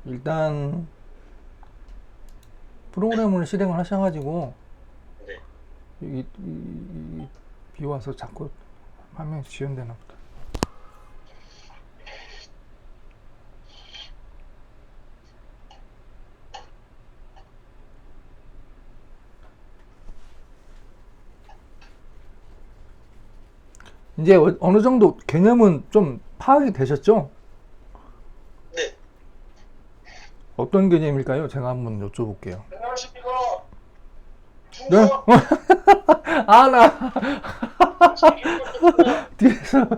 일단 프로그램을 실행을 하셔가지고 네. 비와서 자꾸 화면이 지연되나 보다. 이제 어느 정도 개념은 좀 파악이 되셨죠? 네. 어떤 개념일까요? 제가 한번 여쭤볼게요. 안녕하십니까. 네? 충성. 아, 나 뒤에서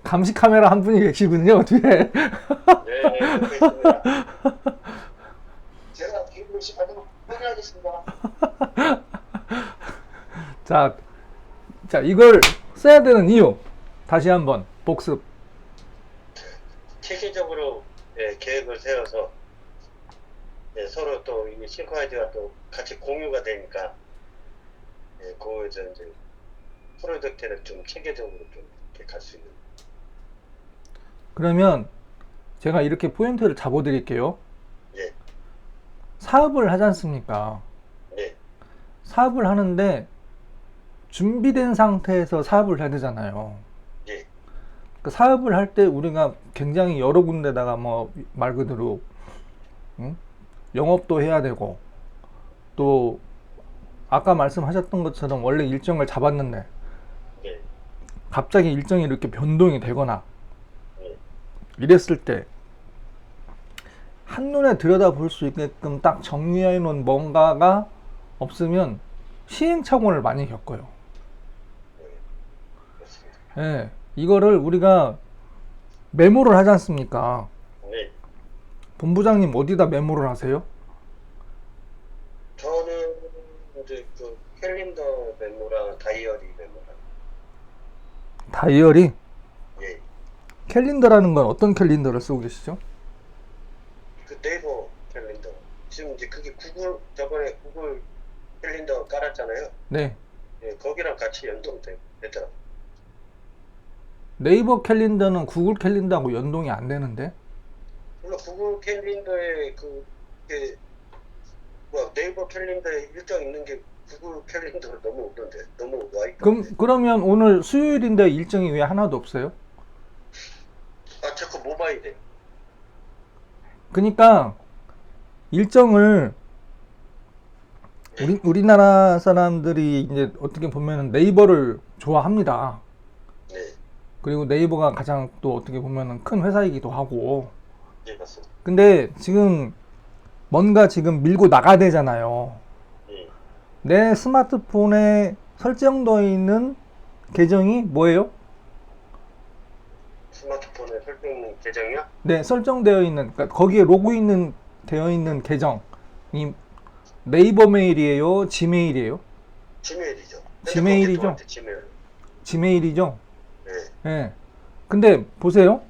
감시 카메라 한 분이 계시군요, 뒤에. 네, 그렇게 있습니다. 제가 기분이 받도록 하겠습니다. 자, 이걸 써야 되는 이유. 다시 한번 복습. 체계적으로 계획을 세워서 서로 또 이 싱크아이디가 또 같이 공유가 되니까 그거에서 이제 프로젝트를 좀 체계적으로 좀 이렇게 갈 수 있는. 그러면 제가 이렇게 포인트를 잡아드릴게요. 예, 사업을 하지 않습니까? 예, 사업을 하는데 준비된 상태에서 사업을 해야 되잖아요. 예, 그 사업을 할 때 우리가 굉장히 여러 군데다가 뭐 말 그대로 영업도 해야 되고, 또 아까 말씀하셨던 것처럼 원래 일정을 잡았는데 예, 갑자기 일정이 이렇게 변동이 되거나 예, 이랬을 때 한눈에 들여다볼 수 있게끔 딱 정리해 놓은 뭔가가 없으면 시행착오를 많이 겪어요. 그렇습니다. 예, 이거를 우리가 메모를 하지 않습니까? 네, 본부장님 어디다 메모를 하세요? 저는 이제 그 캘린더 메모랑 다이어리 메모랑. 다이어리? 예, 캘린더라는 건 어떤 캘린더를 쓰고 계시죠? 그 네이버 캘린더. 지금 이제 그게 저번에 구글 캘린더 깔았잖아요. 네. 예, 거기랑 같이 연동되더라고요. 네이버 캘린더는 구글 캘린더하고 연동이 안 되는데? 물론 구글 캘린더에 네이버 캘린더에 일정 있는 게 구글 캘린더로 넘어오던데, 넘어와 있던데. 그러면 오늘 수요일인데 일정이 왜 하나도 없어요? 아, 자꾸 모바일에. 그러니까 일정을 우리나라 사람들이 이제 어떻게 보면은 네이버를 좋아합니다. 네, 그리고 네이버가 가장 또 어떻게 보면은 큰 회사이기도 하고. 네, 맞습니다. 근데 지금 뭔가 지금 밀고 나가야 되잖아요. 예, 내 스마트폰에 설정되어 있는 계정이 뭐예요? 스마트폰에 설정 계정이요? 네, 설정되어 있는, 그러니까 거기에 로그인 되어 있는 계정이 네이버 메일이에요? 지메일이에요? 지메일이죠. 지메일이죠? 핸드폰 지메일. 지메일이죠? 네, 예. 근데 보세요.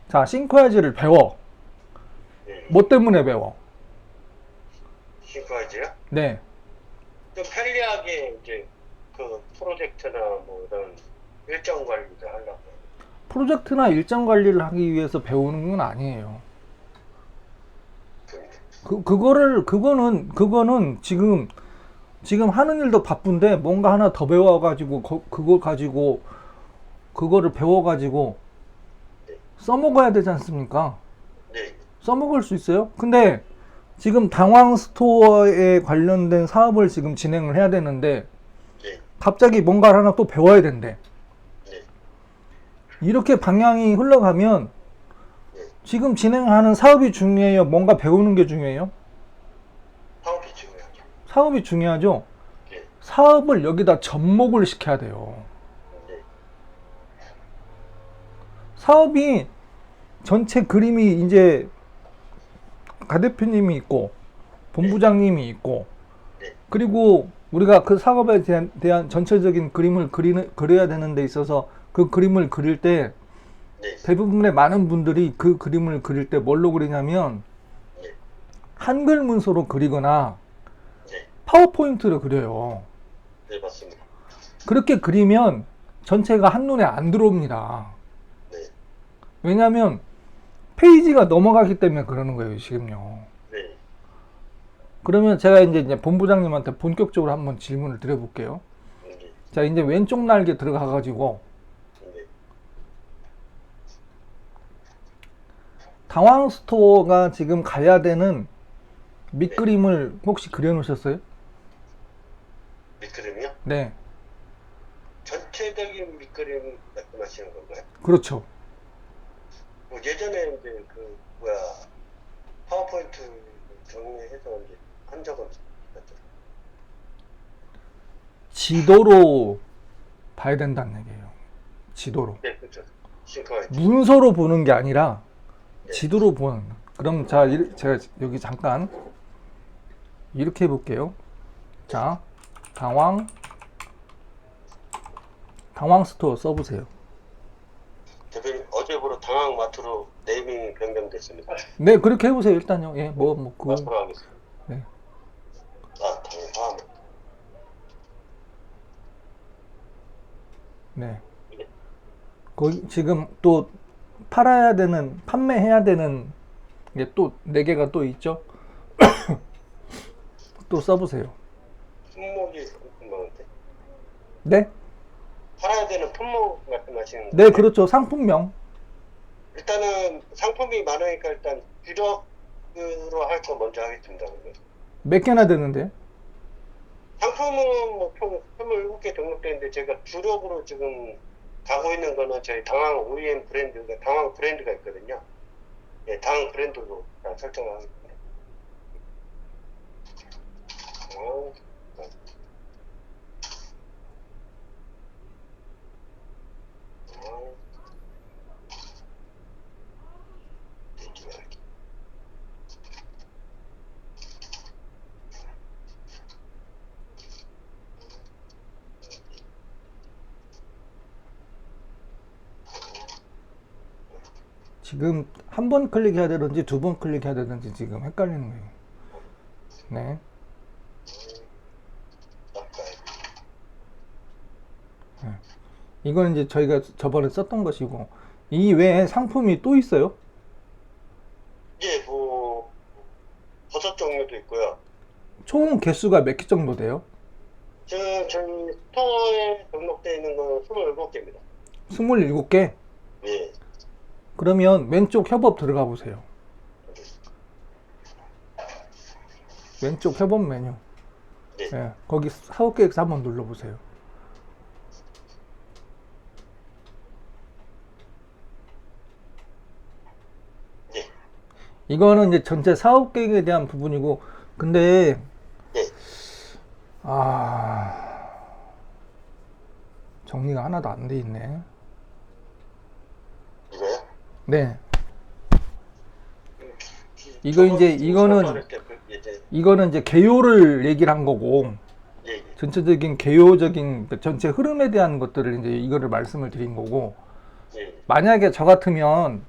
자, 싱크와이즈를 배워. 네. 뭐 때문에 배워? 싱크아이즈요? 네. 좀 편리하게 이제 그 프로젝트나 뭐 이런 일정 관리를 하려고. 프로젝트나 일정 관리를 하기 위해서 배우는 건 아니에요. 그거는 지금 하는 일도 바쁜데 뭔가 하나 더 배워가지고 그거를 배워가지고 써먹어야 되지 않습니까? 네, 써먹을 수 있어요? 근데 지금 당황 스토어에 관련된 사업을 지금 진행을 해야 되는데 네, 갑자기 뭔가를 하나 또 배워야 된대. 네, 이렇게 방향이 흘러가면 지금 진행하는 사업이 중요해요? 뭔가 배우는 게 중요해요? 사업이 중요하죠. 사업이 중요하죠? 네, 사업을 여기다 접목을 시켜야 돼요. 네, 사업이 전체 그림이 이제 가 대표님이 있고 본부장님이 있고 네, 그리고 우리가 그 사업에 대한 전체적인 그림을 그려야 되는 데 있어서 그 그림을 그릴 때 네, 대부분의 많은 분들이 그 그림을 그릴 때 뭘로 그리냐면 네, 한글 문서로 그리거나 네, 파워포인트로 그려요. 네, 맞습니다. 그렇게 그리면 전체가 한눈에 안 들어옵니다. 네, 왜냐하면 페이지가 넘어가기 때문에 그러는 거예요, 지금요. 네. 그러면 제가 이제 본부장님한테 본격적으로 한번 질문을 드려볼게요. 네. 자, 이제 왼쪽 날개 들어가가지고 네. 당황 스토어가 지금 가야 되는 밑그림을 혹시 그려놓으셨어요? 밑그림이요? 네, 전체적인 밑그림 말씀하시는 건가요? 그렇죠. 뭐 예전에 이제 파워포인트 정리해서 이제 한 적은 있었죠. 지도로 봐야 된다는 얘기예요. 지도로. 네, 그렇죠. 싱크화이트. 문서로 보는 게 아니라 네. 지도로 보는. 그럼 자, 제가 여기 잠깐 이렇게 해볼게요. 자, 당황 스토어 써보세요. 대표님 어제부로 당황마트로 네이밍이 변경됐습니다. 네, 그렇게 해보세요. 일단요. 예, 마트로 하겠습니다. 네. 당황. 네. 거기 지금 또 판매해야 되는 게 또 4개가 또 있죠. 또 써보세요. 품목이 궁금한데. 네? 팔아야 되는 품목 말씀하시는 네, 그렇죠. 상품명. 일단은 상품이 많으니까 일단 주력으로 할 거 먼저 하겠습니다. 몇 개나 되는데? 상품은 뭐 총 27개 등록되는데 제가 주력으로 지금 가고 있는 거는 저희 당황 OEM 브랜드가 당황 브랜드가 있거든요. 예, 당황 브랜드로 다 설정을 하겠습니다. 지금 한 번 클릭해야 되는지 2번 클릭해야 되는지 지금 헷갈리는 거예요. 네. 이건 이제 저희가 저번에 썼던 것이고, 이 외에 상품이 또 있어요? 예, 뭐 버섯 종류도 있고요. 총 개수가 몇 개 정도 돼요? 지금 저희 스토어에 등록되어 있는 건 27개입니다. 27개? 예. 그러면 왼쪽 협업 들어가 보세요. 왼쪽 협업 메뉴. 네. 예, 거기 사업 계획서 한번 눌러보세요. 네. 이거는 이제 전체 사업 계획에 대한 부분이고, 근데 네. 정리가 하나도 안 돼 있네. 이거요? 네. 이거는 이제 개요를 얘기를 한 거고, 예, 예. 전체적인 개요적인 전체 흐름에 대한 것들을 이제 이거를 말씀을 드린 거고, 예. 만약에 저 같으면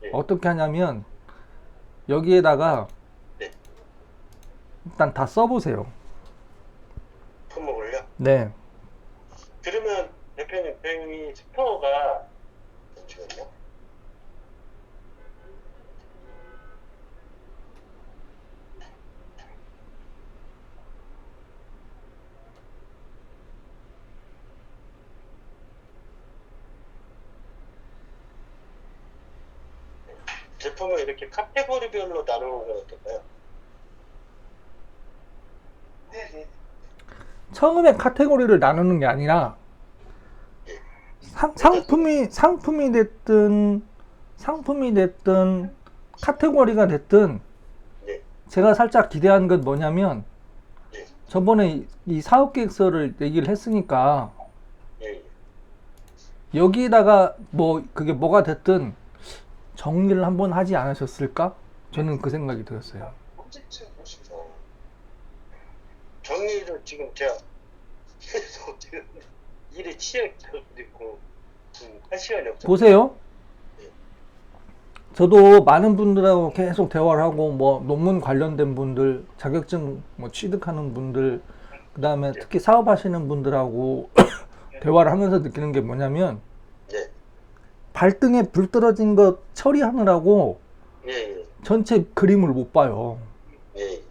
네. 어떻게 하냐면 여기에다가 네. 일단 다 써보세요. 품목을요? 네. 그러면 대표님 저희 스토어가 잠시만요. 제품을 이렇게 카테고리별로 나누는 건 어떨까요? 네. 처음에 카테고리를 나누는 게 아니라 상품이 됐든 카테고리가 됐든 네. 제가 살짝 기대한 건 뭐냐면 네. 저번에 이 사업 계획서를 얘기를 했으니까 예. 여기에다가 뭐 그게 뭐가 됐든 정리를 한번 하지 않으셨을까? 저는 그 생각이 들었어요. 정리를 지금 제가 계속 지금 일에 치여있고 할 시간이 없어요. 보세요. 저도 많은 분들하고 계속 대화를 하고 뭐 논문 관련된 분들, 자격증 뭐 취득하는 분들, 그 다음에 특히 사업하시는 분들하고 대화를 하면서 느끼는 게 뭐냐면 발등에 불 떨어진 거 처리하느라고 예, 예, 전체 그림을 못 봐요. 예,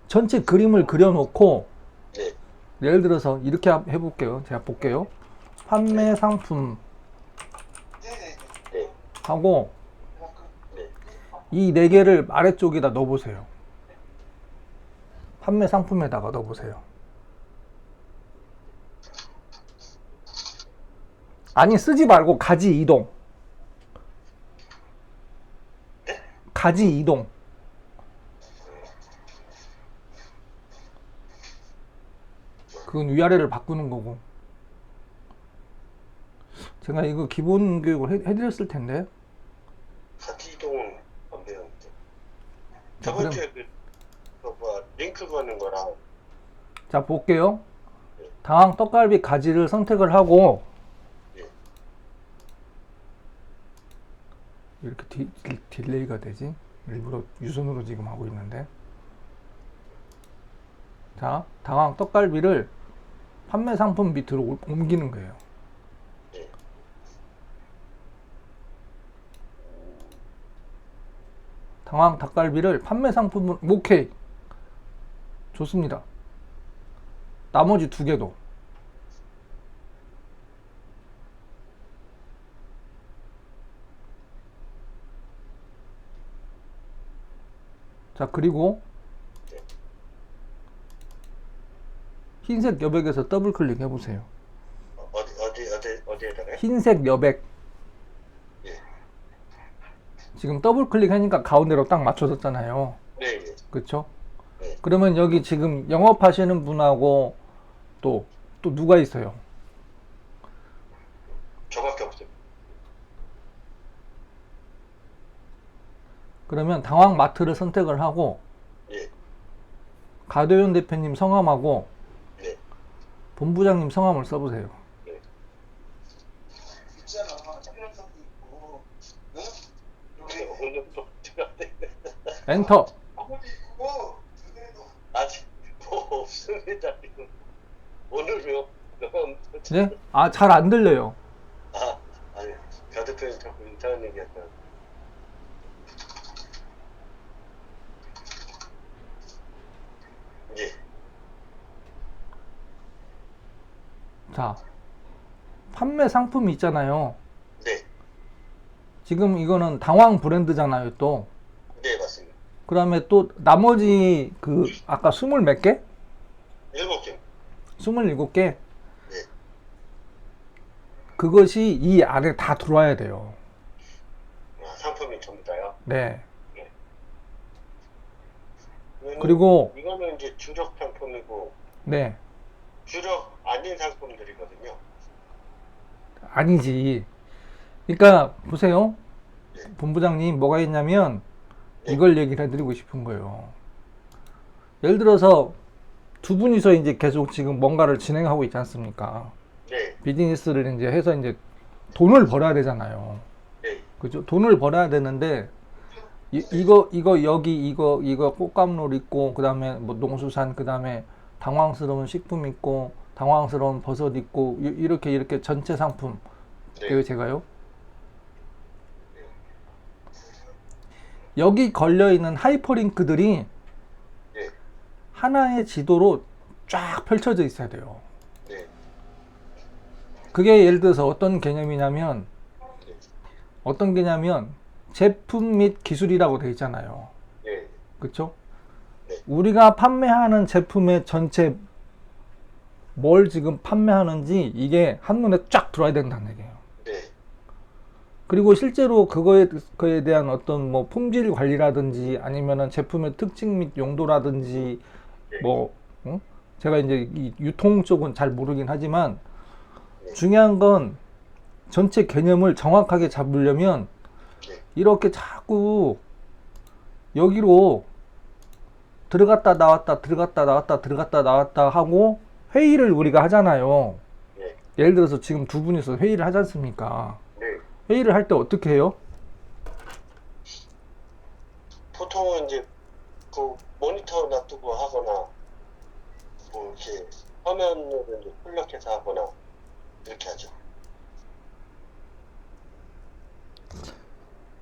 전체 그림을 그려놓고 예, 예를 들어서 이렇게 해볼게요. 제가 볼게요. 판매 상품 예, 하고 예. 이 네 개를 아래쪽에다 넣어보세요. 판매 상품에다가 넣어보세요. 아니, 쓰지 말고 가지 이동. 가지 이동. 그건 위아래를 바꾸는 거고. 제가 이거 기본 교육을 해드렸을 텐데. 같이 이동은 안 배웠는데. 자, 저번 주에 링크 거는 거랑, 자, 볼게요. 당황 떡갈비 가지를 선택을 하고 예, 이렇게 딜레이가 되지? 일부러 유선으로 지금 하고 있는데. 자, 당황 떡갈비를 판매 상품 밑으로 옮기는 거예요. 예, 당황 닭갈비를 판매 상품으로, 오케이. 좋습니다. 나머지 두 개도. 자, 그리고 흰색 여백에서 더블 클릭 해보세요. 어디에다가요? 흰색 여백. 예, 지금 더블 클릭 하니까 가운데로 딱 맞춰졌잖아요. 네, 예, 그쵸? 네. 그러면 여기 지금 영업하시는 분하고 또 누가 있어요? 저밖에 없어요. 그러면 당황 마트를 선택을 하고 예, 가도현 대표님 성함하고 네, 본부장님 성함을 써보세요. 네. 오늘도 제가 엔터. 아직 뭐 없습니다. 지금. 오늘요? 네? 아, 잘 안 들려요. 아, 아니, 가 대표님 자꾸 이상한 얘기 했다. 예, 자, 판매 상품이 있잖아요. 네, 지금 이거는 당황 브랜드잖아요, 또. 네, 맞습니다. 그 다음에 또 나머지 아까 20몇 개? 7개. 27개? 네, 그것이 이 안에 다 들어와야 돼요. 상품이 전부 다요. 네. 이거는- 그리고, 이거는 이제 주력 상품이고 네. 주력 아닌 상품들이거든요. 아니지. 그러니까, 보세요. 본부장님, 뭐가 있냐면, 이걸 얘기를 해드리고 싶은 거예요. 예를 들어서, 두 분이서 이제 계속 지금 뭔가를 진행하고 있지 않습니까? 네, 비즈니스를 이제 해서 이제 돈을 벌어야 되잖아요. 네, 그죠? 돈을 벌어야 되는데, 이거 여기 이거 꽃감롤 있고, 그 다음에 뭐 농수산, 그 다음에 당황스러운 식품 있고, 당황스러운 버섯 있고, 이렇게 전체 상품. 네. 이거 제가요. 여기 걸려있는 하이퍼링크들이 네, 하나의 지도로 쫙 펼쳐져 있어야 돼요. 네, 그게 예를 들어서 어떤 개념이냐면, 제품 및 기술이라고 되어 있잖아요. 네, 그쵸? 네. 우리가 판매하는 제품의 전체 뭘 지금 판매하는지 이게 한눈에 쫙 들어와야 된다는 얘기예요. 네, 그리고 실제로 그거에 대한 어떤 뭐 품질 관리라든지 아니면은 제품의 특징 및 용도라든지 뭐, 응? 제가 이제 이 유통 쪽은 잘 모르긴 하지만 중요한 건 전체 개념을 정확하게 잡으려면 이렇게 자꾸 여기로 들어갔다 나왔다 들어갔다 나왔다 들어갔다 나왔다 하고 회의를 우리가 하잖아요. 네, 예를 들어서 지금 두 분이서 회의를 하지 않습니까? 네. 회의를 할 때 어떻게 해요? 보통은 이제 그 모니터 놔두고 하거나 뭐 이렇게 화면으로 이제 출력해서 하거나 이렇게 하죠.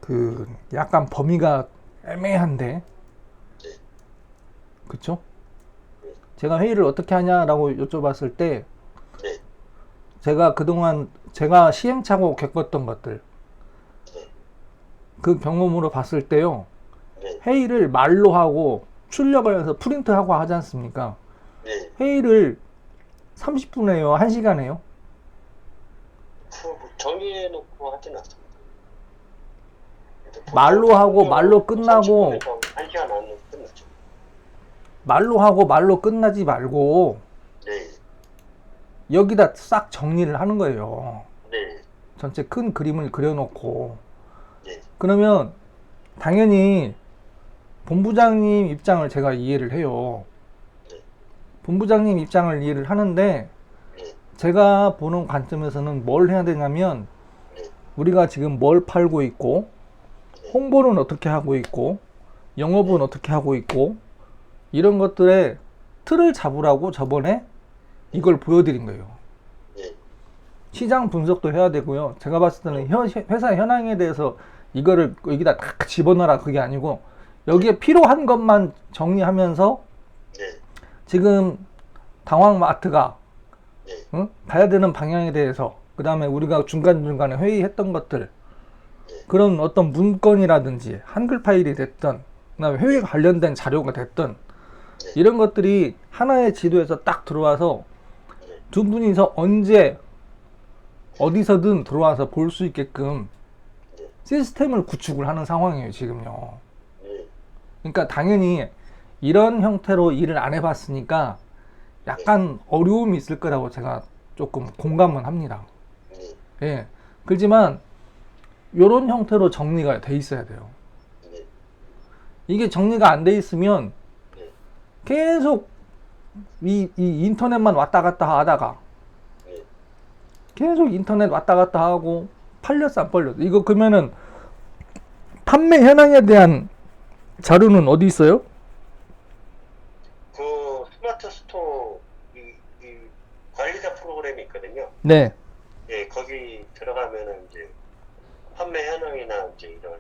그 약간 범위가 애매한데, 네. 그쵸? 네. 제가 회의를 어떻게 하냐라고 여쭤봤을 때, 네. 제가 그동안 제가 시행착오 겪었던 것들, 네. 그 경험으로 봤을 때요, 네. 회의를 말로 하고 출력을 해서 프린트하고 하지 않습니까? 네. 회의를 30분 해요? 1시간 해요? 정리해놓고 하진 않습니다. 말로 하고 말로 끝나고 30분에서 1시간 안에 끝났죠. 말로 하고 말로 끝나지 말고 네. 여기다 싹 정리를 하는 거예요. 네. 전체 큰 그림을 그려놓고. 네. 그러면 당연히 본부장님 입장을 제가 이해를 해요. 네. 본부장님 입장을 이해를 하는데 네. 제가 보는 관점에서는 뭘 해야 되냐면 네. 우리가 지금 뭘 팔고 있고 홍보는 어떻게 하고 있고 영업은 어떻게 하고 있고 이런 것들의 틀을 잡으라고 저번에 이걸 보여드린 거예요. 네. 시장 분석도 해야 되고요. 제가 봤을 때는 회사 현황에 대해서 이거를 여기다 딱 집어넣어라 그게 아니고 여기에 필요한 것만 정리하면서 네. 지금 당황마트가 네. 가야 되는 방향에 대해서 그 다음에 우리가 중간중간에 회의했던 것들 그런 어떤 문건이라든지 한글 파일이 됐든 그 다음에 회의에 관련된 자료가 됐든 이런 것들이 하나의 지도에서 딱 들어와서 두 분이서 언제 어디서든 들어와서 볼 수 있게끔 시스템을 구축을 하는 상황이에요 지금요. 네. 그러니까 당연히 이런 형태로 일을 안 해봤으니까 약간 어려움이 있을 거라고 제가 조금 공감은 합니다. 네. 예. 그렇지만 이런 형태로 정리가 돼 있어야 돼요. 네. 이게 정리가 안 돼 있으면 네. 계속 이 인터넷만 왔다 갔다 하다가 네. 계속 인터넷 왔다 갔다 하고 팔렸어 안 팔렸어 이거 그러면은 판매 현황에 대한 자료는 어디 있어요? 그 스마트 스토어 이 관리자 프로그램이 있거든요. 네. 예, 거기 들어가면은 이제 판매 현황이나 이제 이런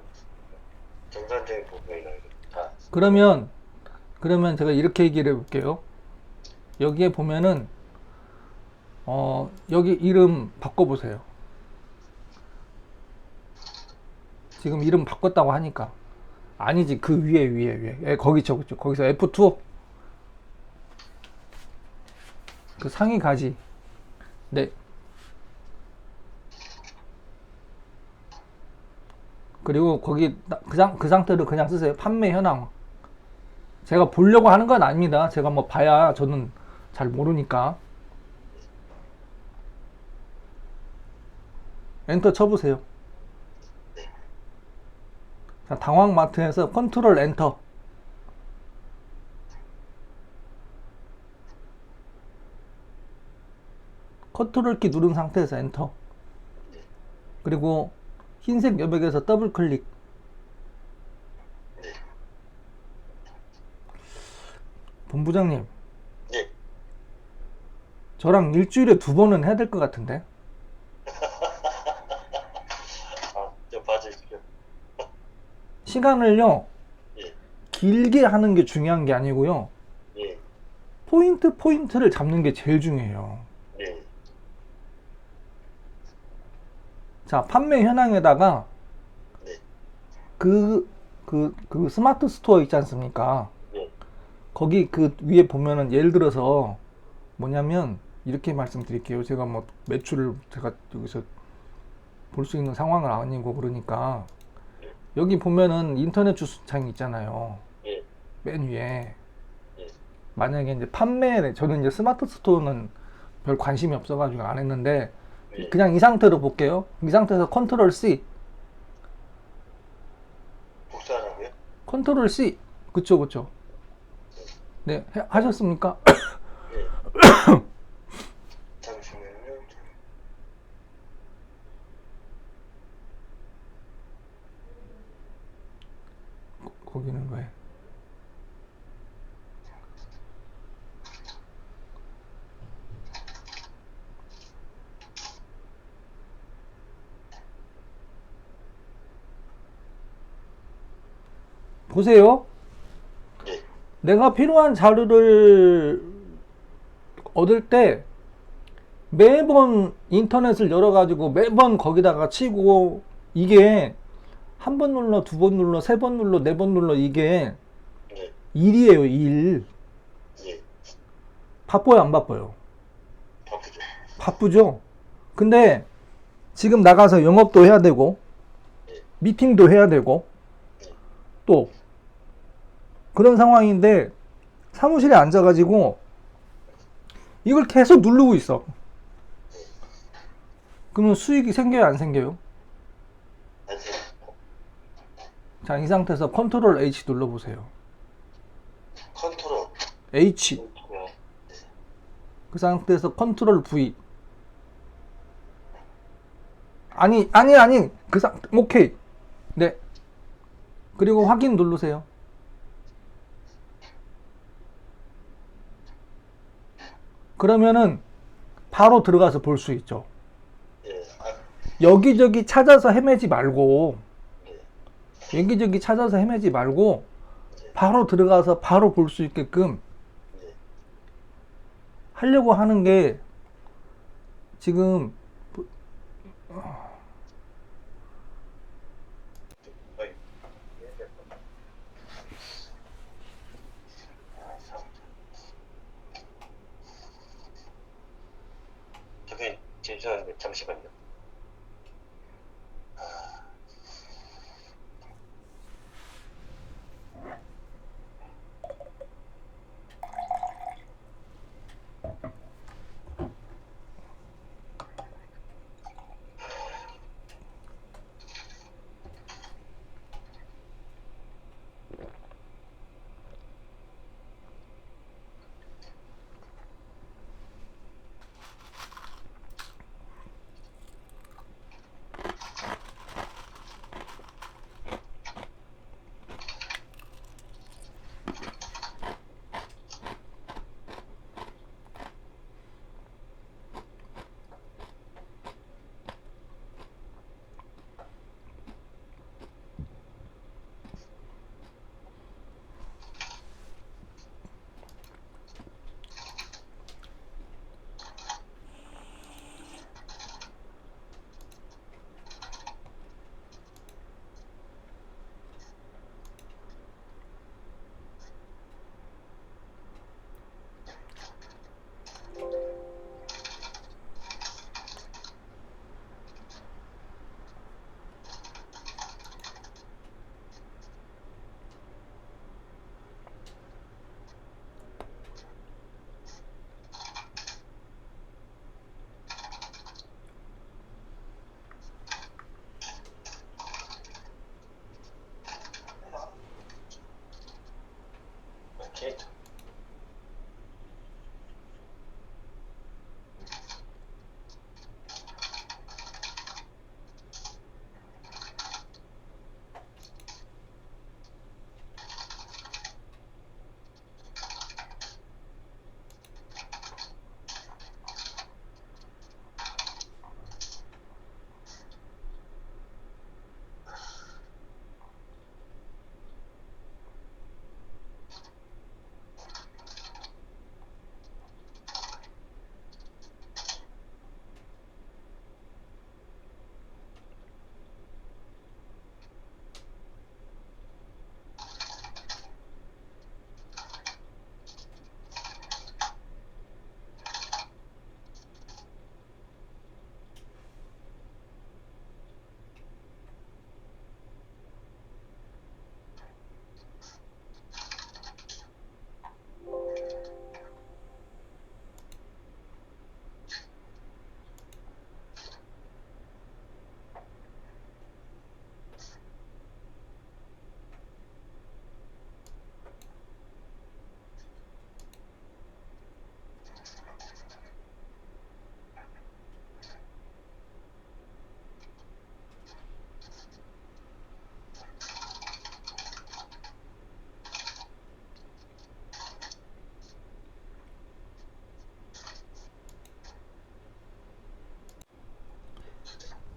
정산적인 부분이나 이런 다. 그러면 제가 이렇게 얘기를 해볼게요. 여기에 보면은 여기 이름 바꿔보세요. 지금 이름 바꿨다고 하니까 아니지 그 위에 예, 거기 저기죠 거기서 F2 그 상위 가지. 네. 그리고 거기 그 상태로 그냥 쓰세요. 판매 현황. 제가 보려고 하는 건 아닙니다. 제가 뭐 봐야 저는 잘 모르니까. 엔터 쳐보세요. 자, 당황마트에서 컨트롤 엔터. 컨트롤 키 누른 상태에서 엔터. 그리고 흰색 여백에서 더블 클릭. 본부장님, 네. 저랑 일주일에 2번은 해야 될 것 같은데. 아, 좀 봐주십시오. 시간을요, 예. 길게 하는 게 중요한 게 아니고요. 예. 포인트를 잡는 게 제일 중요해요. 네. 자, 판매 현황에다가 네. 그 스마트 스토어 있지 않습니까? 네. 거기 그 위에 보면은 예를 들어서 뭐냐면 이렇게 말씀드릴게요. 제가 뭐 매출을 제가 여기서 볼 수 있는 상황은 아니고 그러니까 여기 보면은 인터넷 주소창 있잖아요. 예. 맨 위에 예. 만약에 이제 판매 저는 이제 스마트 스토어는 별 관심이 없어가지고 안 했는데 예. 그냥 이 상태로 볼게요. 이 상태에서 컨트롤 C, 복사하라고요? 컨트롤 C, 그쵸. 네, 하셨습니까? 예. 잠시만요. 거기는 왜? 보세요. 예, 내가 필요한 자료를 얻을 때 매번 인터넷을 열어가지고 매번 거기다가 치고 이게 한 번 눌러, 두 번 눌러, 세 번 눌러, 네 번 눌러 이게 예, 일이에요, 일. 예, 바빠요, 안 바빠요? 바쁘죠. 바쁘죠? 근데 지금 나가서 영업도 해야 되고 예, 미팅도 해야 되고 예, 또 그런 상황인데 사무실에 앉아가지고 이걸 계속 누르고 있어. 그러면 수익이 생겨요, 안 생겨요? 안 돼. 자, 이 상태에서 컨트롤 H 눌러보세요. 컨트롤. H. 예, 그 상태에서 컨트롤 V. 아니. 오케이. 네. 그리고 확인 누르세요. 그러면은 바로 들어가서 볼 수 있죠. 예, 여기저기 찾아서 헤매지 말고, 예, 여기저기 찾아서 헤매지 말고, 예, 바로 들어가서 바로 볼 수 있게끔 예. 하려고 하는 게 지금 어이, 예, 됐다. 아, 참. 저기 잠시만요. 아, 오케이.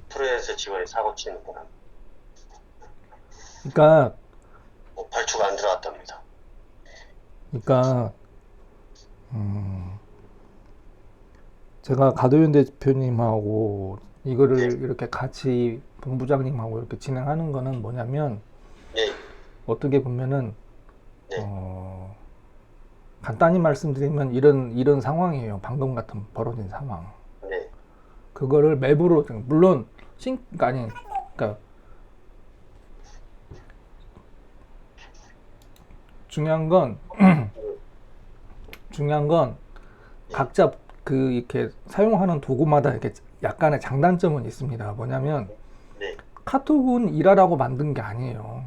프로에서 지원이 사고 치는구나. 그러니까 뭐 발주 매수가 안 들어왔답니다. 그러니까 제가 가도윤 대표님하고 이거를 이렇게 같이 본부장님하고 이렇게 진행하는 거는 뭐냐면 네, 어떻게 보면은 네. 간단히 말씀드리면 이런 상황이에요. 방금 같은 벌어진 상황. 네, 그거를 맵으로 물론 그러니까 중요한 건 각자 그 이렇게 사용하는 도구마다 이렇게 약간의 장단점은 있습니다. 뭐냐면 네, 카톡은 일하라고 만든 게 아니에요.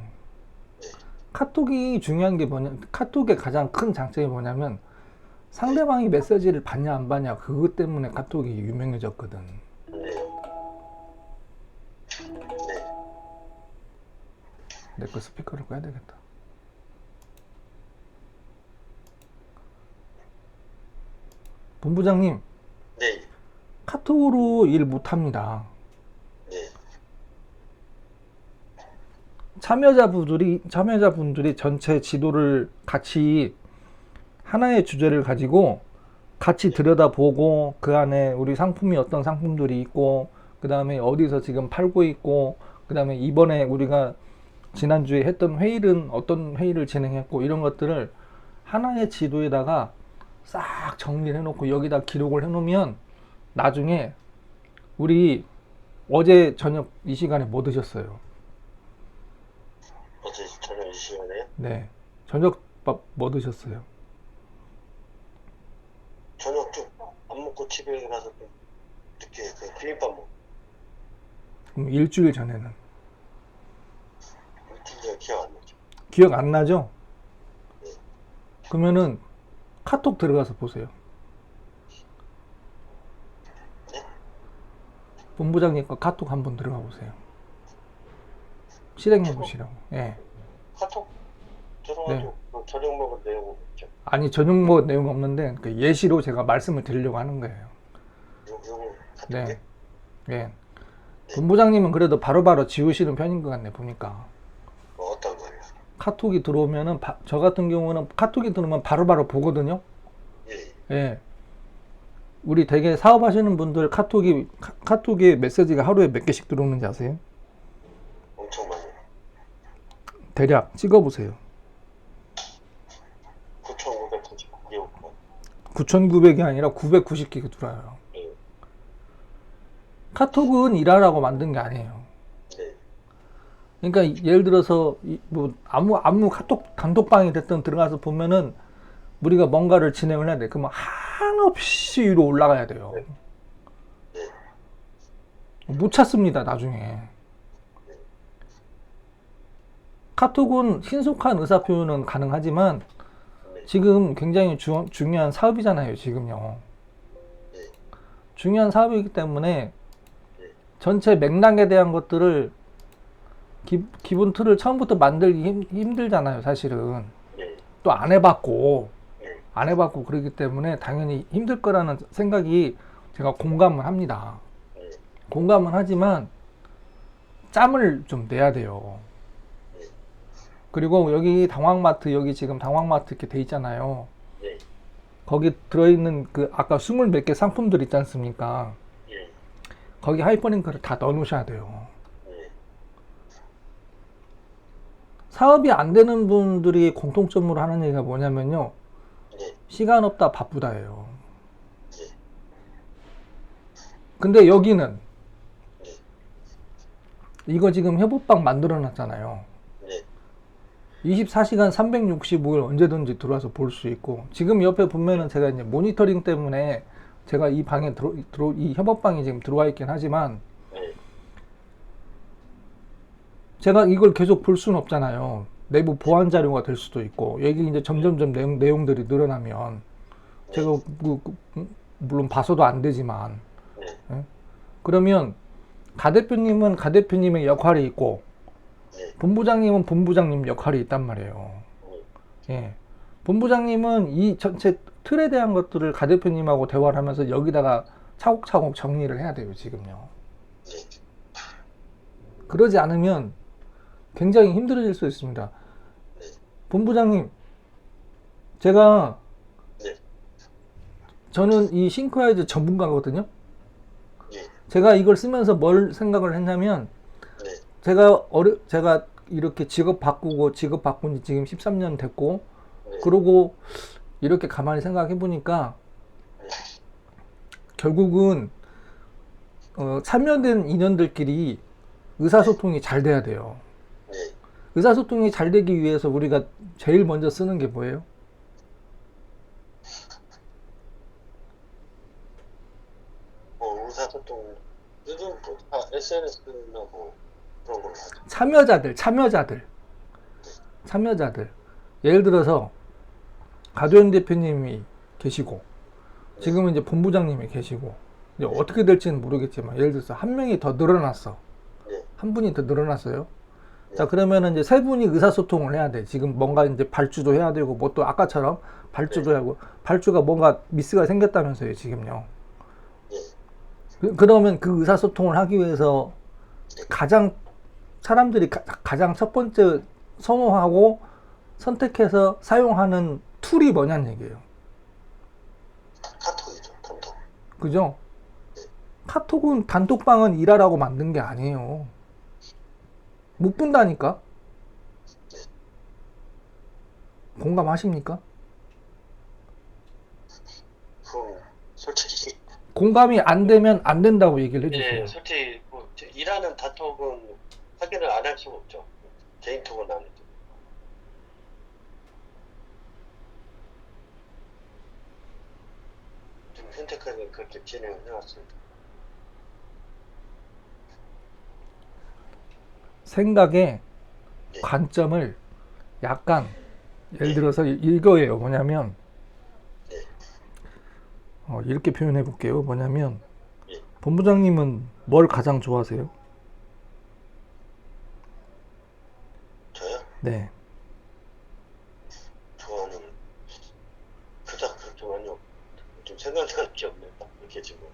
카톡이 중요한 게 카톡의 가장 큰 장점이 뭐냐면 상대방이 메시지를 받냐 안 받냐 그것 때문에 카톡이 유명해졌거든. 네, 네. 내 거 스피커를 꺼야 되겠다. 본부장님, 네, 카톡으로 일 못합니다. 네, 참여자분들이 전체 지도를 같이 하나의 주제를 가지고 같이 들여다보고 그 안에 우리 상품이 어떤 상품들이 있고 그 다음에 어디서 지금 팔고 있고 그 다음에 이번에 우리가 지난주에 했던 회의는 어떤 회의를 진행했고 이런 것들을 하나의 지도에다가 싹 정리를 해놓고 여기다 기록을 해놓으면 나중에 우리 어제 저녁 이 시간에 뭐 드셨어요? 어제 저녁 이 시간에요? 네, 저녁밥 뭐 드셨어요? 저녁 좀 안 먹고 집에 가서 좀 늦게 비빔밥 먹고 그럼 일주일 전에는 일주일 기억 안 나죠. 기억 안 나죠? 그러면은 카톡 들어가서 보세요. 네? 본부장님 거 카톡 한번 들어가 보세요. 실행해 보시라고. 예. 카톡 들어가도 그 저녁 먹은 내용 있죠. 아니 저녁 뭐 내용 없는데 그 예시로 제가 말씀을 드리려고 하는 거예요. 요거 카톡 네. 예. 본부장님은 그래도 바로바로 지우시는 편인 것 같네 보니까. 뭐 어떤 거예요? 카톡이 들어오면은 저 같은 경우는 카톡이 들어오면 바로바로 보거든요. 예, 예. 우리 되게 사업하시는 분들 카톡에 메시지가 하루에 몇 개씩 들어오는지 아세요? 엄청 많이. 대략 찍어보세요. 9,599개 9,900이 아니라 990개가 들어와요. 예, 카톡은 일하라고 만든 게 아니에요. 네, 그러니까 예를 들어서 뭐 아무 카톡 단톡방이 됐든 들어가서 보면은 우리가 뭔가를 진행을 해야 돼. 그러면 한없이 위로 올라가야 돼요. 못 찾습니다, 나중에. 카톡은 신속한 의사 표현은 가능하지만 지금 굉장히 중요한 사업이잖아요, 지금요. 중요한 사업이기 때문에 전체 맥락에 대한 것들을 기본 틀을 처음부터 만들기 힘들잖아요, 사실은. 또 안 해봤고 그러기 때문에 당연히 힘들 거라는 생각이 제가 공감을 합니다. 공감은 하지만 짬을 좀 내야 돼요. 그리고 여기 여기 지금 당황마트 이렇게 돼 있잖아요. 예, 거기 들어있는 그 아까 20몇 개 상품들 있지 않습니까? 예, 거기 하이퍼링크를 다 넣어 놓으셔야 돼요. 예, 사업이 안 되는 분들이 공통점으로 하는 얘기가 뭐냐면요. 예, 시간 없다 바쁘다예요. 근데 여기는 이거 지금 협업방 만들어 놨잖아요. 예, 24시간 365일 언제든지 들어와서 볼 수 있고 지금 옆에 보면은 제가 이제 모니터링 때문에 제가 이 방에 이 협업방에 지금 들어와 있긴 하지만 예, 제가 이걸 계속 볼 수는 없잖아요. 내부 보안 자료가 될 수도 있고 여기 이제 점점점 내용들이 늘어나면 제가 물론 봐서도 안 되지만 예? 그러면 가 대표님은 가 대표님의 역할이 있고 본부장님은 본부장님 역할이 있단 말이에요. 예. 본부장님은 이 전체 틀에 대한 것들을 가 대표님하고 대화를 하면서 여기다가 차곡차곡 정리를 해야 돼요, 지금요. 그러지 않으면 굉장히 힘들어질 수 있습니다. 본부장님, 제가 네, 저는 이 싱크와이즈 전문가거든요. 예, 제가 이걸 쓰면서 뭘 생각을 했냐면 네, 제가 이렇게 직업 바꾸고 직업 바꾼 지 지금 13년 됐고 네, 그러고 이렇게 가만히 생각해 보니까 결국은 참여된 인연들끼리 의사소통이 잘 돼야 돼요. 네. 의사소통이 잘 되기 위해서 우리가 제일 먼저 쓰는 게 뭐예요? 뭐 의사소통 요즘 뭐다 SNS나 뭐 그런 걸로 하죠. 참여자들. 예를 들어서 가도현 대표님이 계시고 지금은 이제 본부장님이 계시고 이제 어떻게 될지는 모르겠지만 예를 들어서 한 명이 더 늘어났어. 네, 한 분이 더 늘어났어요. 자, 그러면은 이제 세 분이 의사소통을 해야 돼. 지금 뭔가 이제 발주도 해야 되고 뭐 또 아까처럼 발주도 하고 발주가 뭔가 미스가 생겼다면서요, 지금요. 네, 그러면 그 의사소통을 하기 위해서 가장 사람들이 가장 첫 번째 선호하고 선택해서 사용하는 툴이 뭐냐는 얘기예요. 카톡이죠, 단톡. 그죠? 카톡은 단톡방은 일하라고 만든 게 아니에요. 못 본다니까? 공감하십니까? 그럼 솔직히 공감이 안 되면 안 된다고 얘기를 해주세요. 예, 솔직히 뭐 일하는 단톡은 확인을 안 할 수가 없죠. 개인톡은 안 해도. 좀 선택하게 그렇게 진행을 해왔습니다. 생각의 네, 관점을 약간 예를 들어서 이거예요. 뭐냐면 네, 이렇게 표현해 볼게요. 뭐냐면 예. 본부장님은 뭘 가장 좋아하세요? 저요? 네. 좋아하는 그닥 그렇게 많이 좀 생각날 게 없네요. 이렇게 지금.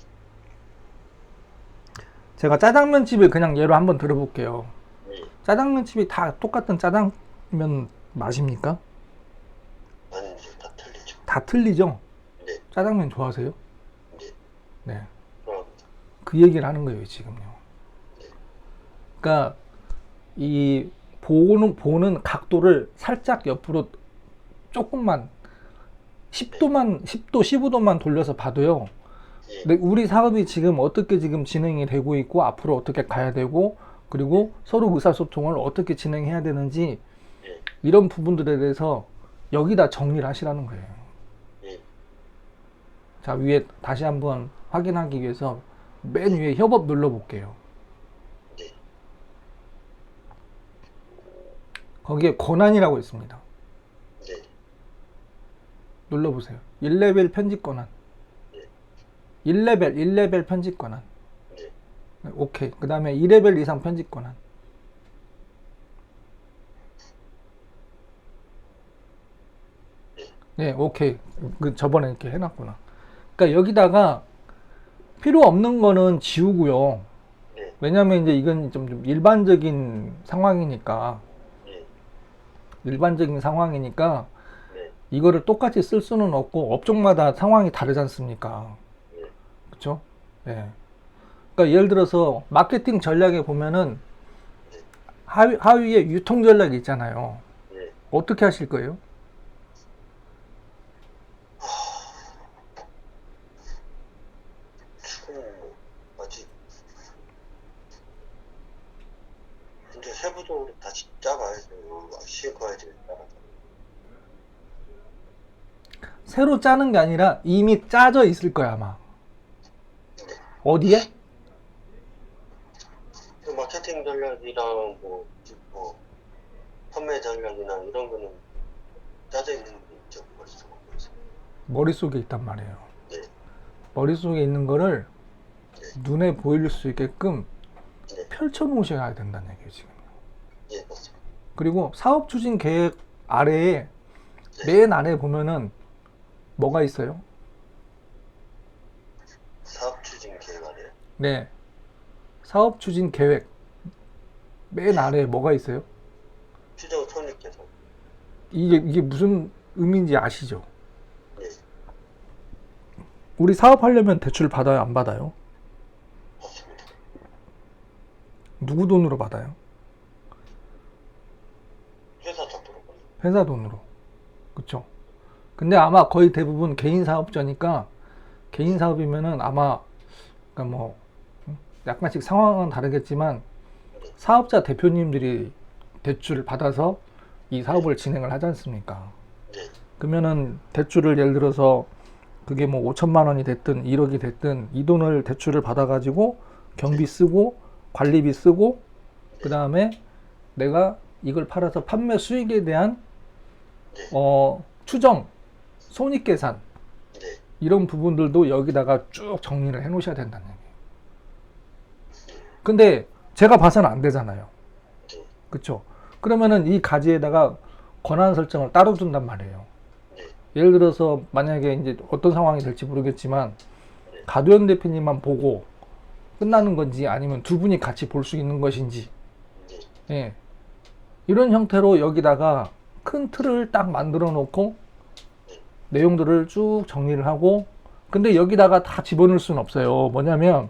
제가 짜장면집을 그냥 예로 한번 들어볼게요. 예, 짜장면집이 다 똑같은 짜장면 맛입니까? 아닌지 다 틀리죠. 다 틀리죠? 네, 짜장면 좋아하세요? 네, 네. 좋아합니다. 그 얘기를 하는 거예요, 지금요. 그러니까 이 보는 각도를 살짝 옆으로 조금만 10도 15도만 돌려서 봐도요. 예, 근데 우리 사업이 지금 어떻게 지금 진행이 되고 있고 앞으로 어떻게 가야 되고 그리고 서로 의사소통을 어떻게 진행해야 되는지 예, 이런 부분들에 대해서 여기다 정리를 하시라는 거예요. 예, 자, 위에 다시 한번 확인하기 위해서 맨 위에 협업 눌러볼게요. 네, 거기에 권한이라고 있습니다. 네, 눌러보세요. 1레벨 편집 권한. 1레벨 편집 권한. 네, 오케이. 그 다음에 2레벨 이상 편집 권한. 네, 오케이. 저번에 이렇게 해놨구나. 그러니까 여기다가 필요 없는 거는 지우고요. 네, 왜냐면 이제 이건 좀 일반적인 상황이니까. 예, 일반적인 상황이니까 네, 이거를 똑같이 쓸 수는 없고 업종마다 상황이 다르지 않습니까? 네, 그렇죠? 예. 그러니까 예를 들어서 마케팅 전략에 보면은 하위에 유통 전략이 있잖아요. 네. 어떻게 하실 거예요? 지금 뭐 아직 이제 세부적으로 다시 짜봐야죠. 싱크와이즈에 따라서. 새로 짜는 게 아니라 이미 짜져 있을 거야, 아마. 네. 어디에? 그 마케팅 전략이랑 뭐 판매 전략이나 이런 거는 짜져 있는 게 있죠. 머릿속에서. 머릿속에 있단 말이에요. 네, 머릿속에 있는 거를 눈에 보일 수 있게끔 네, 펼쳐 놓으셔야 된다는 얘기예요, 지금. 예, 맞습니다. 그리고 사업 추진 계획 아래에 맨 아래 보면은 뭐가 있어요? 사업 추진 계획 아니에요? 네. 사업 추진 계획 맨 아래에 뭐가 있어요? 추정 손익 계산. 이게 무슨 의미인지 아시죠? 예, 우리 사업하려면 대출 받아요, 안 받아요? 맞습니다. 누구 돈으로 받아요? 회사 정보로 보내. 회사 돈으로. 그쵸? 근데 아마 거의 대부분 개인 사업자니까 개인 사업이면은 아마 그러니까 뭐 약간씩 상황은 다르겠지만 사업자 대표님들이 대출을 받아서 이 사업을 진행을 하지 않습니까? 네, 그러면은 대출을 예를 들어서 그게 뭐 5천만 원이 됐든 1억이 됐든 이 돈을 대출을 받아가지고 경비 쓰고 관리비 쓰고 그 다음에 내가 이걸 팔아서 판매 수익에 대한 네, 추정, 손익계산 네, 이런 부분들도 여기다가 쭉 정리를 해 놓으셔야 된다는 얘기예요. 근데 제가 봐서는 안 되잖아요. 네, 그쵸? 그러면은 이 가지에다가 권한 설정을 따로 둔단 말이에요. 네, 예를 들어서 만약에 이제 어떤 상황이 될지 모르겠지만 가도현 대표님만 보고 끝나는 건지 아니면 두 분이 같이 볼 수 있는 것인지 네, 예. 이런 형태로 여기다가 큰 틀을 딱 만들어 놓고 내용들을 쭉 정리를 하고 근데 여기다가 다 집어넣을 수는 없어요. 뭐냐면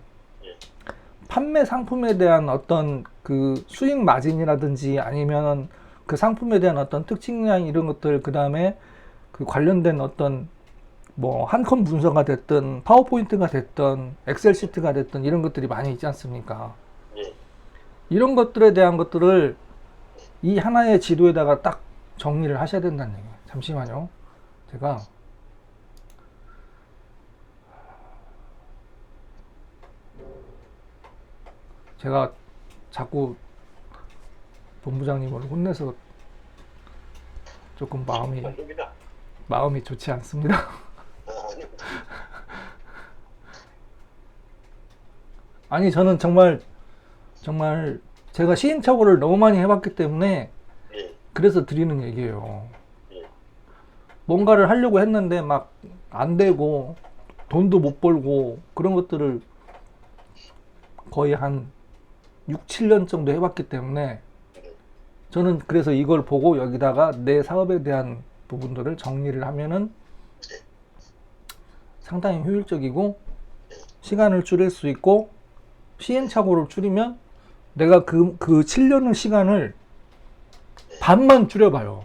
판매 상품에 대한 어떤 그 수익 마진이라든지 아니면 그 상품에 대한 어떤 특징량 이런 것들 그 다음에 그 관련된 어떤 뭐 한컴 문서가 됐든 파워포인트가 됐든 엑셀 시트가 됐든 이런 것들이 많이 있지 않습니까? 네. 이런 것들에 대한 것들을 이 하나의 지도에다가 딱 정리를 하셔야 된다는 얘기예요. 잠시만요. 제가 자꾸 본부장님을 혼내서 조금 아닙니다. 마음이 좋지 않습니다. 아닙니다. 아니 저는 정말 제가 시행착오를 너무 많이 해봤기 때문에 예, 그래서 드리는 얘기예요. 예, 뭔가를 하려고 했는데 막 안 되고 돈도 못 벌고 그런 것들을 거의 한 6, 7년 정도 해봤기 때문에 저는 그래서 이걸 보고 여기다가 내 사업에 대한 부분들을 정리를 하면은 상당히 효율적이고 시간을 줄일 수 있고 시행착오를 줄이면 내가 그 7년의 시간을 반만 줄여봐요.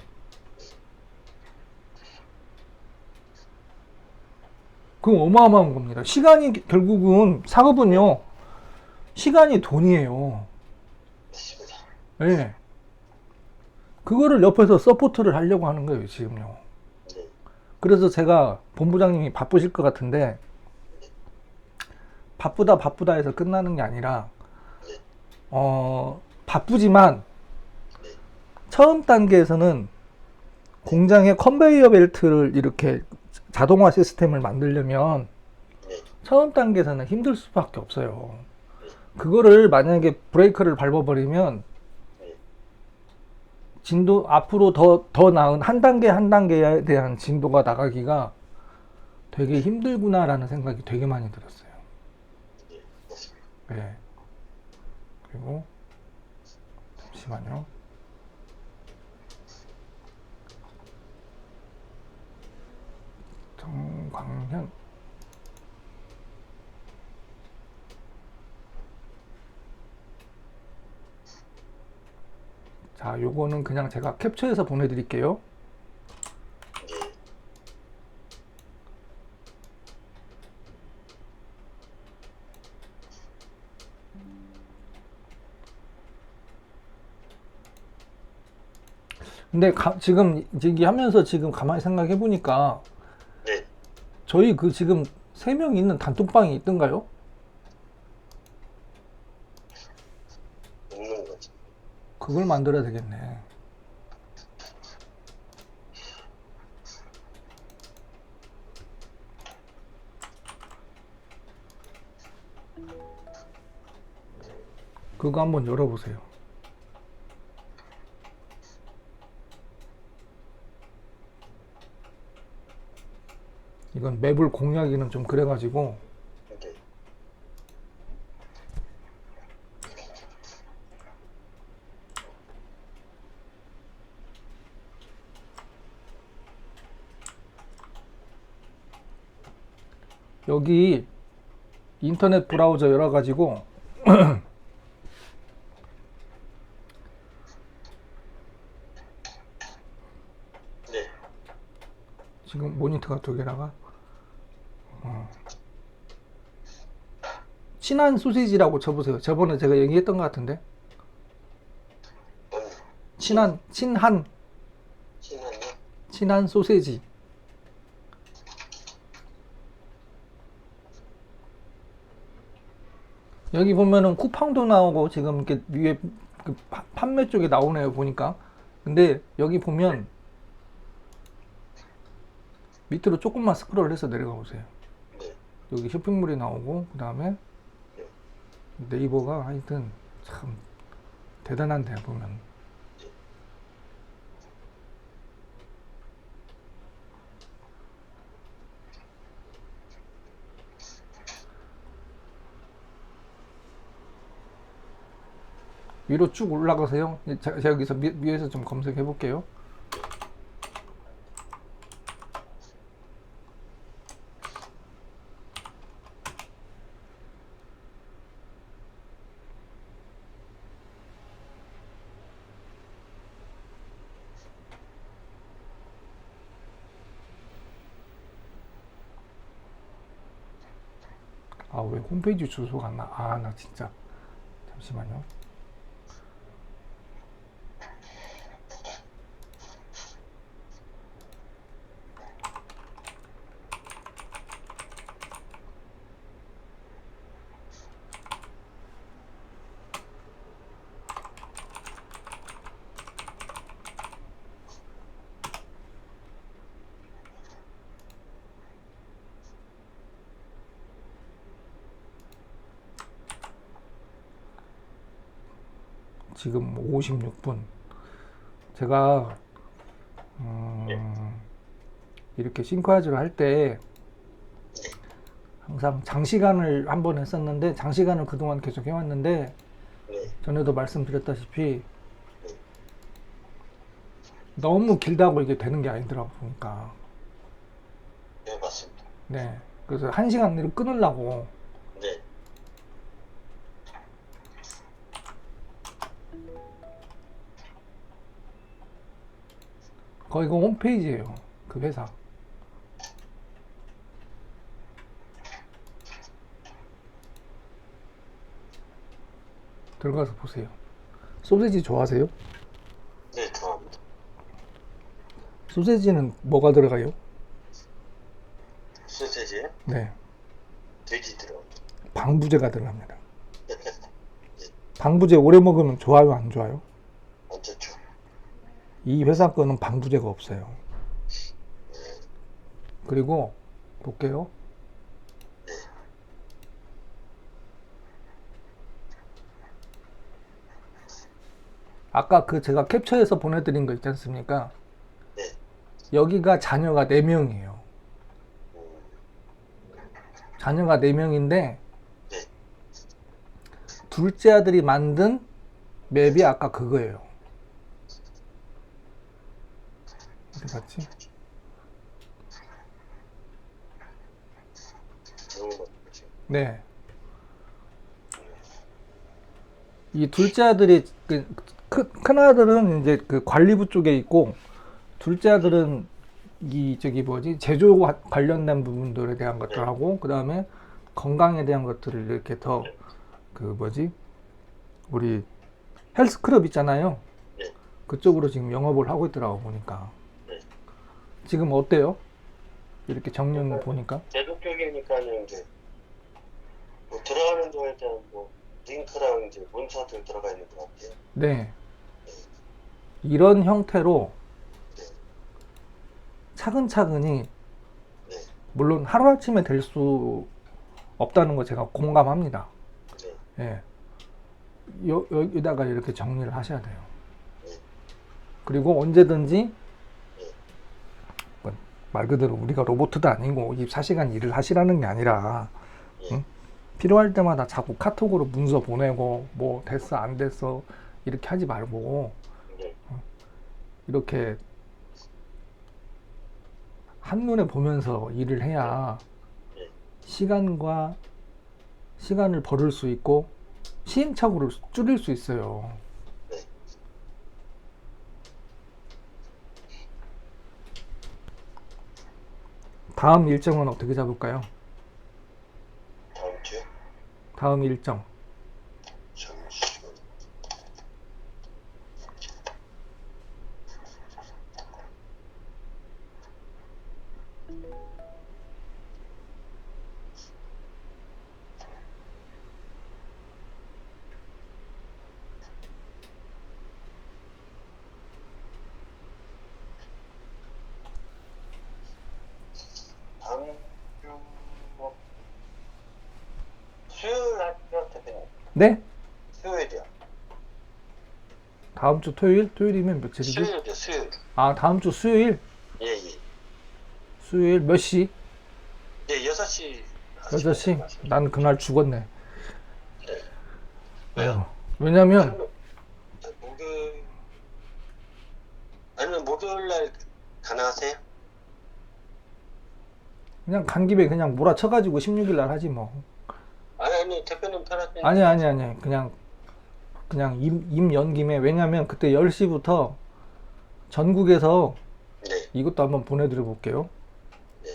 그럼 어마어마한 겁니다. 시간이 결국은 사업은요, 시간이 돈이에요. 맞습니다. 예. 그거를 옆에서 서포트를 하려고 하는 거예요, 지금요. 네, 그래서 제가 본부장님이 바쁘실 것 같은데, 바쁘다 해서 끝나는 게 아니라, 바쁘지만, 처음 단계에서는 공장에 컨베이어 벨트를 이렇게 자동화 시스템을 만들려면, 네, 처음 단계에서는 힘들 수밖에 없어요. 그거를 만약에 브레이크를 밟아버리면, 진도 앞으로 더 나은 한 단계 한 단계에 대한 진도가 나가기가 되게 힘들구나라는 생각이 되게 많이 들었어요. 네, 맞습니다. 네. 그리고 잠시만요. 정광현. 자, 요거는 그냥 제가 캡처해서 보내드릴게요. 네, 근데 지금 얘기하면서 지금 가만히 생각해 보니까 네. 저희 그 지금 3명 있는 단톡방이 있던가요? 없는 거지. 그걸 만들어야 되겠네. 그거 한번 열어보세요. 이건 맵을 공유하기는 좀 그래가지고 네, 여기 인터넷 브라우저 열어가지고 네. 지금 모니터가 두 개라가 친한 소시지라고 쳐보세요. 저번에 제가 얘기했던 것 같은데. 뭔 친한 신한요? 친한 소세지. 여기 보면은 쿠팡도 나오고 지금 이렇게 위에 그 판매 쪽에 나오네요 보니까. 근데 여기 보면 밑으로 조금만 스크롤해서 내려가 보세요. 네. 여기 쇼핑몰이 나오고 그 다음에 네. 네이버가 하여튼 참 대단한데 보면. 위로 쭉 올라가세요. 제가 여기서 위에서 좀 검색해 볼게요. 아, 왜 홈페이지 주소가 안 나? 아, 나 진짜. 잠시만요. 지금 56분. 제가 이렇게 싱크하즈를 할 때 항상 장시간을 한번 했었는데 장시간을 그동안 계속 해왔는데 네. 전에도 말씀드렸다시피 너무 길다고 이게 되는 게 아니더라고 보니까. 네, 맞습니다. 네. 그래서 1시간 내로 끊으려고. 네. 거기가 홈페이지예요. 그 회사. 들어가서 보세요. 소세지 좋아하세요? 네, 좋아합니다. 소세지는 뭐가 들어가요? 소세지에 네. 돼지 들어갑니다. 방부제가 들어갑니다. 방부제 오래 먹으면 좋아요, 안 좋아요? 안 좋죠. 이 회사 거는 방부제가 없어요. 그리고 볼게요. 아까 그 제가 캡처해서 보내드린 거 있지 않습니까? 네. 여기가 자녀가 4명이에요. 자녀가 4명인데 네. 둘째 아들이 만든 맵이 아까 그거예요. 어디 갔지? 네. 이 둘째 아들이 큰 아들은 이제 그 관리부 쪽에 있고 둘째 아들은 이 저기 뭐지 제조 관련된 부분들에 대한 것들 하고 그 다음에 건강에 대한 것들을 이렇게 더 그 뭐지 우리 헬스클럽 있잖아요. 네. 그쪽으로 지금 영업을 하고 있더라고 보니까. 네. 지금 어때요? 이렇게 정리한 거 보니까. 제조 쪽이니까는 이제 뭐 들어가는 거에 대한 뭐 링크랑 이제 문서들 들어가 있는 것 같아요. 네. 이런 형태로 네. 차근차근히 네. 물론 하루아침에 될 수 없다는 거 제가 공감합니다. 네. 예. 여기다가 이렇게 정리를 하셔야 돼요. 네. 그리고 언제든지 말 그대로 우리가 로봇도 아니고 24시간 일을 하시라는 게 아니라 응? 필요할 때마다 자꾸 카톡으로 문서 보내고 뭐 됐어 안 됐어 이렇게 하지 말고 네. 이렇게 한눈에 보면서 일을 해야 시간을 벌을 수 있고 시행착오를 줄일 수 있어요. 네. 다음 일정은 어떻게 잡을까요? 다음 주에? 다음 일정. 잠시만. 다음 주, 뭐, 수요일 할게요, 대표님. 네? 수요일이요. 다음 주 토요일? 토요일이면 며칠이지? 수요일이요, 수요일. 아, 다음 주 수요일? 예, 예. 수요일 몇 시? 예, 6시. 6시? 난 그날 죽었네. 네. 왜요? 왜냐면 목요일, 아니면 목요일 날 가능하세요? 그냥 간 김에 그냥 몰아쳐가지고 16일 날 하지 뭐. 아니, 대표님 편하시니까. 아니. 그냥 임 연 김에. 왜냐면 그때 10시부터 전국에서 네, 이것도 한번 보내드려 볼게요. 네.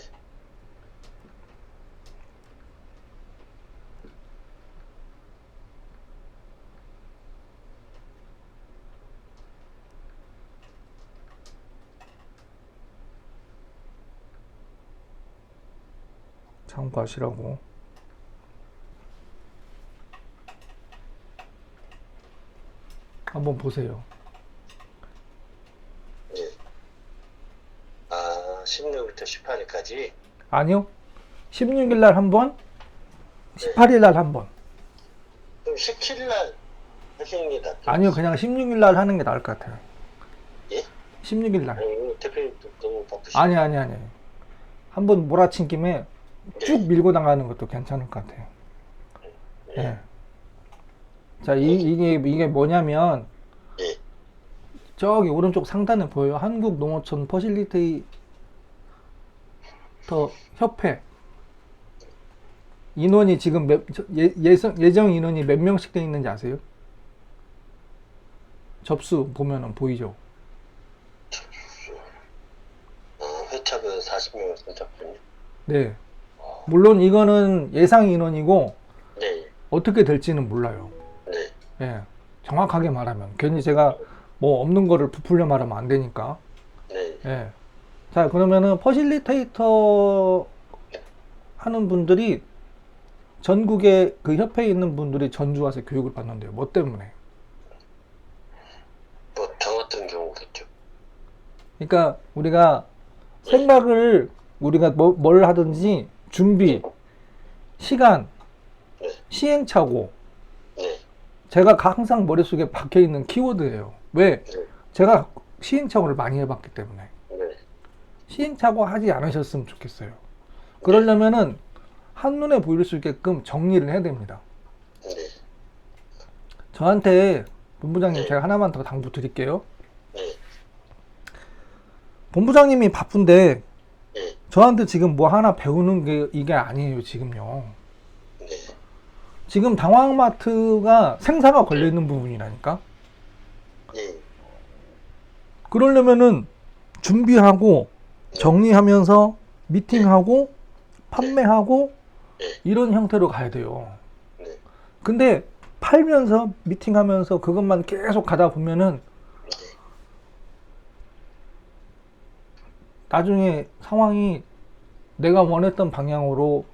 참고하시라고. 한번 보세요. 네. 아, 16일부터 18일까지? 아니요. 16일 날 한 번, 18일 날 한 번. 그럼 17일 날 하시는 게 낫죠? 아니요, 그냥 16일 날 하는 게 나을 것 같아요. 예? 16일 날. 아니, 대표님 너무 바쁘시죠? 아니. 한번 몰아친 김에 쭉 네. 밀고 나가는 것도 괜찮을 것 같아요. 네. 예. 자, 이게 뭐냐면, 예. 저기 오른쪽 상단에 보여요. 한국농어촌 퍼실리테이터 협회. 인원이 지금 예정 인원이 몇 명씩 돼 있는지 아세요? 접수 보면은 보이죠? 회차별 40명을 선착군요. 네. 물론 이거는 예상 인원이고 네. 어떻게 될지는 몰라요. 네. 예. 정확하게 말하면 괜히 제가 뭐 없는 거를 부풀려 말하면 안 되니까. 네. 예. 자, 그러면은 퍼실리테이터 하는 분들이 전국에 그 협회에 있는 분들이 전주 와서 교육을 받는데요. 뭐 때문에? 뭐, 저 같은 경우겠죠. 그러니까 우리가 생각을 우리가 뭘 하든지 준비, 시간, 네. 시행착오. 네. 제가 항상 머릿속에 박혀 있는 키워드예요. 왜? 네. 제가 시행착오를 많이 해봤기 때문에. 네. 시행착오 하지 않으셨으면 좋겠어요. 그러려면은 한눈에 보일 수 있게끔 정리를 해야 됩니다. 네. 저한테 본부장님 네. 제가 하나만 더 당부 드릴게요. 네. 본부장님이 바쁜데 네. 저한테 지금 뭐 하나 배우는 게 이게 아니에요, 지금요. 네. 지금 당황마트가 생사가 걸려있는 부분이라니까. 네. 그러려면은 준비하고 정리하면서 미팅하고 판매하고 네. 이런 형태로 가야 돼요. 네. 근데 팔면서 미팅하면서 그것만 계속 가다 보면은 나중에 상황이 내가 원했던 방향으로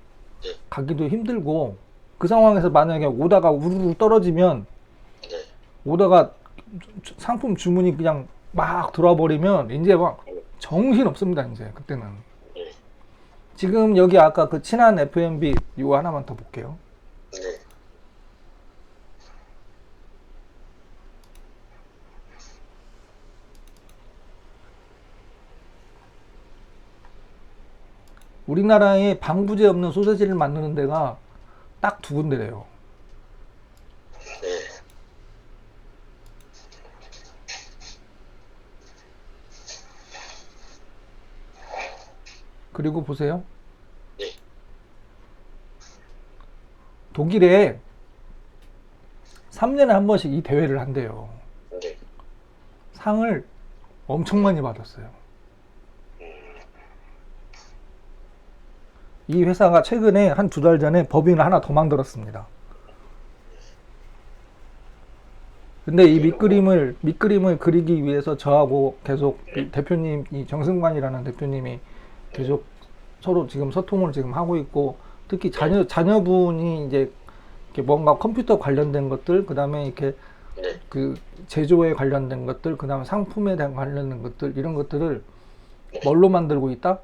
네. 가기도 힘들고, 그 상황에서 만약에 오다가 우르르 떨어지면 네. 오다가 상품 주문이 그냥 막 들어와 버리면 이제 막 정신 없습니다. 이제 그때는. 네. 지금 여기 아까 그 친한 F&B 이거 하나만 더 볼게요. 네. 우리나라에 방부제 없는 소세지를 만드는 데가 딱 두 군데래요. 네. 그리고 보세요. 네. 독일에 3년에 한 번씩 이 대회를 한대요. 네. 상을 엄청 많이 받았어요. 이 회사가 최근에 한 2달 전에 법인을 하나 더 만들었습니다. 근데 이 밑그림을 그리기 위해서 저하고 계속 이 대표님, 이 정승관이라는 대표님이 계속 서로 지금 소통을 지금 하고 있고, 특히 자녀분이 이제 이렇게 뭔가 컴퓨터 관련된 것들, 그 다음에 이렇게 네. 그 제조에 관련된 것들, 그 다음에 상품에 대한 관련된 것들, 이런 것들을 뭘로 만들고 있다?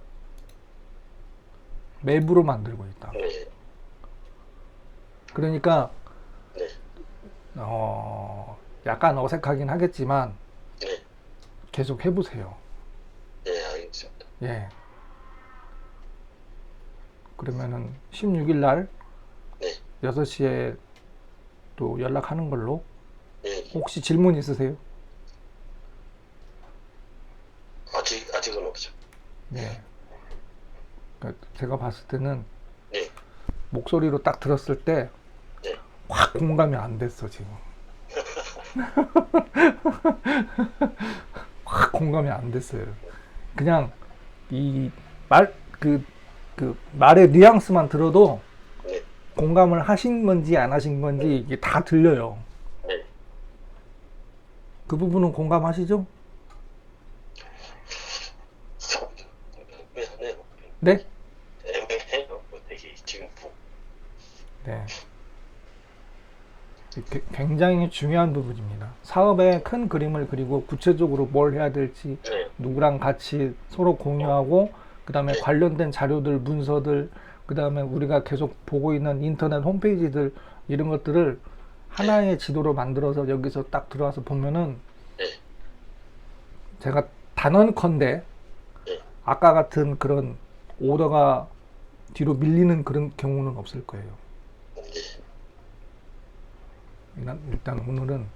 맵으로 만들고 있다. 네. 그러니까 네. 약간 어색하긴 하겠지만 네. 계속 해보세요. 네, 알겠습니다. 예. 그러면은 16일 날 네. 6시에 또 연락하는 걸로. 네. 혹시 질문 있으세요? 아직은 없죠. 네. 그러니까 제가 봤을 때는 네. 목소리로 딱 들었을 때 확 네. 공감이 안 됐어, 지금. 확 공감이 안 됐어요. 그냥 이 말의 뉘앙스만 들어도 네. 공감을 하신 건지 안 하신 건지 이게 다 들려요. 네. 그 부분은 공감하시죠? 애매하네요. 네? 애매해요. 되게 지금 네. 굉장히 중요한 부분입니다. 사업의 큰 그림을 그리고 구체적으로 뭘 해야 될지, 네. 누구랑 같이 서로 공유하고, 그 다음에 관련된 자료들, 문서들, 그 다음에 우리가 계속 보고 있는 인터넷 홈페이지들, 이런 것들을 하나의 지도로 만들어서 여기서 딱 들어와서 보면은, 네. 제가 단언컨대 네. 아까 같은 그런 오더가 뒤로 밀리는 그런 경우는 없을 거예요. 일단 오늘은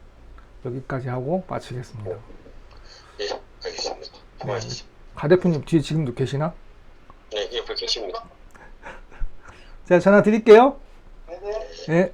여기까지 하고 마치겠습니다. 네, 알겠습니다. 수고하셨습니다. 가 대표님 뒤에 지금도 계시나? 네, 옆에 계십니다. 제가 전화 드릴게요. 네. 네.